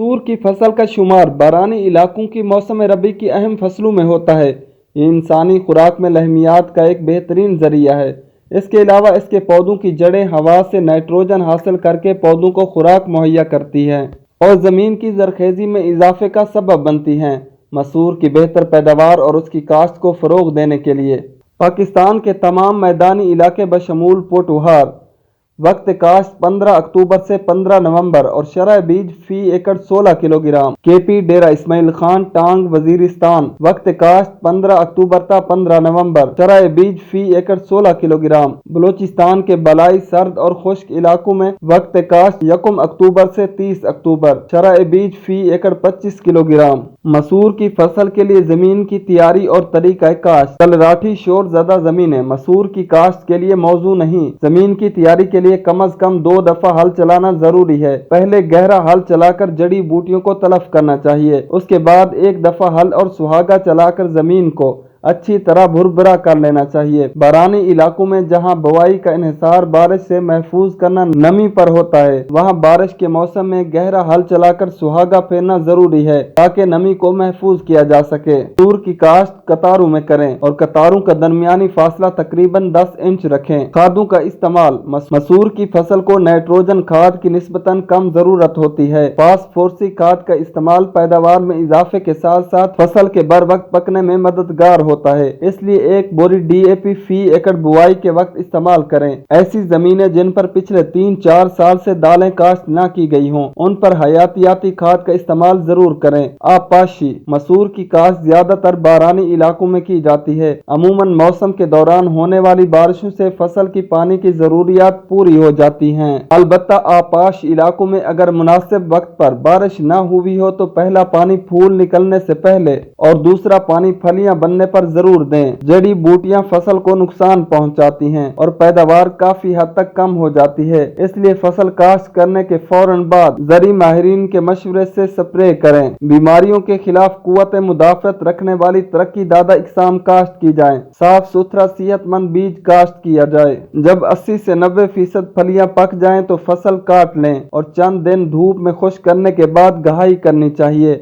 मसूर की फसल का शुमार बारानी इलाकों की मौसम रबी की अहम फसलों में होता है। ये इंसानी खुराक में लहमियात का एक बेहतरीन जरिया है। इसके अलावा इसके पौधों की जड़ें हवा से नाइट्रोजन हासिल करके पौधों को खुराक मुहैया करती हैं और ज़मीन की जरखेज़ी में इजाफे का सबब बनती हैं। मसूर की बेहतर पैदावार और उसकी काश्त को फ़रोग़ देने के लिए पाकिस्तान के तमाम मैदानी इलाके बशमूल पोटोहार वक्त काश्त 15 अक्टूबर से 15 नवंबर और शरह बीज फी एकड़ 16 किलोग्राम। केपी डेरा इस्माइल खान टांग वजीरिस्तान वक्त काश्त 15 अक्टूबर था 15 नवंबर शरह बीज फी एकड़ 16 किलोग्राम। बलूचिस्तान के बलाई सर्द और खुश्क इलाकों में वक्त काश्त 1 अक्टूबर से 30 अक्टूबर शरह बीज फी एकड़ 25 किलोग्राम। मसूर की फसल के लिए जमीन की तैयारी और तरीका काश्त। तलराठी शोर ज़्यादा जमीनें मसूर की काश्त के लिए मौजू नहीं। जमीन की तैयारी के लिए कम अज कम 2 दफा हल चलाना जरूरी है। पहले गहरा हल चलाकर जड़ी बूटियों को तलफ करना चाहिए। उसके बाद 1 दफा हल और सुहागा चलाकर जमीन को अच्छी तरह भुरभुरा कर लेना चाहिए। बारानी इलाकों में जहां बुआई का इन्हिसार बारिश से महफूज करना नमी पर होता है, वहां बारिश के मौसम में गहरा हल चलाकर सुहागा फेरना जरूरी है ताकि नमी को महफूज किया जा सके। मसूर की काश्त कतारों में करें और कतारों का दरमियानी फासला तकरीबन 10 इंच रखें। खादों का इस्तेमाल। मसूर की फसल को नाइट्रोजन खाद की निस्बतन कम जरूरत होती है। फास्फोरसी खाद का इस्तेमाल पैदावार में इजाफे के साथ साथ फसल के बर वक्त पकने में मददगार होता है, इसलिए 1 बोरी DAP फी एकड़ बुआई के वक्त इस्तेमाल करें। ऐसी जमीनें जिन पर पिछले 3-4 साल से दालें काश्त न की गई हों, उन पर हयातियाती खाद का इस्तेमाल जरूर करें। आपाशी। मसूर की काश्त ज्यादातर बारानी इलाकों में की जाती है। अमूमन मौसम के दौरान होने वाली बारिशों से फसल की पानी की जरूरियात पूरी हो जाती हैं। अलबत्ता आपाश इलाकों में अगर मुनासिब वक्त पर बारिश न हुई हो तो पहला पानी फूल निकलने से पहले और दूसरा पानी फलियां बनने पर जरूर दें। जड़ी बूटियां फसल को नुकसान पहुंचाती हैं और पैदावार काफी हद तक कम हो जाती है, इसलिए फसल काश्त करने के फौरन बाद जरी माहिरीन के मशवरे से स्प्रे करें। बीमारियों के खिलाफ कुव्वत मुदाफत रखने वाली तरक्की दादा इकसाम काश्त की जाए। साफ सुथरा सेहतमंद बीज काश्त किया जाए। जब 80 से 90% फलियां पक जाएं तो फसल काट लें और चंद दिन धूप में खुश्क करने के बाद गहाई करनी चाहिए।